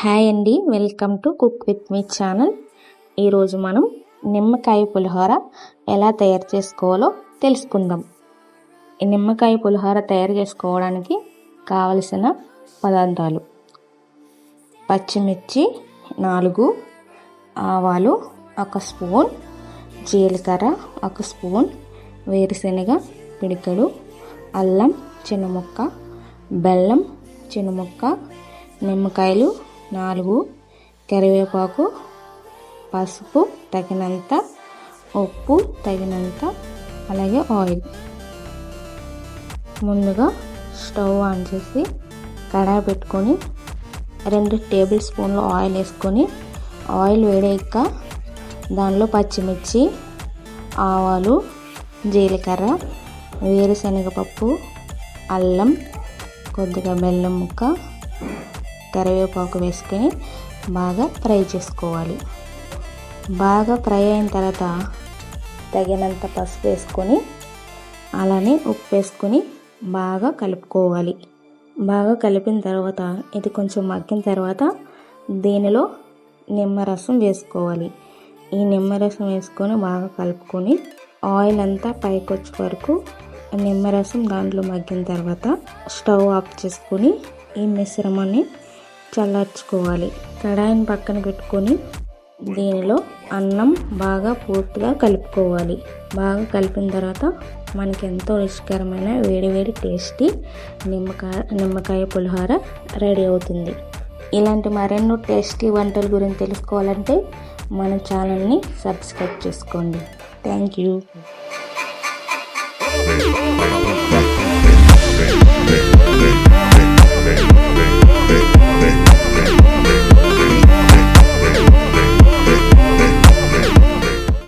Hi అండి, welcome to cook with me channel. ఈరోజు మనం నిమ్మకాయ పులిహోర ఎలా తయారు చేసుకోవాలో తెలుసుకుందాం. ఈ నిమ్మకాయ పులిహోర తయారు చేసుకోవడానికి కావలసిన పదార్థాలు: పచ్చిమిర్చి 4, ఆవాలు 1 స్పూన్, జీలకర్ర 1 స్పూన్, వేరుశనగ పిడికెడు, అల్లం చిన్న ముక్క, బెల్లం చిన్న ముక్క, నిమ్మకాయలు 4, కరివేపాకు, పసుపు తగినంత, ఉప్పు తగినంత, అలాగే ఆయిల్. ముందుగా స్టవ్ ఆన్ చేసి కడాయి పెట్టుకొని 2 టేబుల్ స్పూన్లు ఆయిల్ వేసుకొని, ఆయిల్ వేడెక్క దానిలో పచ్చిమిర్చి, ఆవాలు, జీలకర్ర, వేరుశనగపప్పు, అల్లం, కొద్దిగా బెల్లం ముక్క, కరివేపాకు వేసుకొని బాగా ఫ్రై చేసుకోవాలి. బాగా ఫ్రై అయిన తర్వాత తగినంత పసుపు వేసుకొని, అలానే ఉప్పు వేసుకొని బాగా కలుపుకోవాలి. బాగా కలిపిన తర్వాత ఇది కొంచెం మగ్గిన తర్వాత దీనిలో నిమ్మరసం వేసుకోవాలి. ఈ నిమ్మరసం వేసుకొని బాగా కలుపుకొని ఆయిల్ అంతా పైకి వచ్చే వరకు నిమ్మరసం దాంట్లో మగ్గిన తర్వాత స్టవ్ ఆఫ్ చేసుకొని ఈ మిశ్రమాన్ని చల్లార్చుకోవాలి. కడాయిని పక్కన పెట్టుకొని దీనిలో అన్నం బాగా పూర్తిగా కలుపుకోవాలి. బాగా కలిపిన తర్వాత మనకి ఎంతో రుచికరమైన వేడివేడి టేస్టీ నిమ్మకాయ పులిహోర రెడీ అవుతుంది. ఇలాంటి మరెన్నో టేస్టీ వంటల గురించి తెలుసుకోవాలంటే మన ఛానల్ని సబ్స్క్రైబ్ చేసుకోండి. Thank you.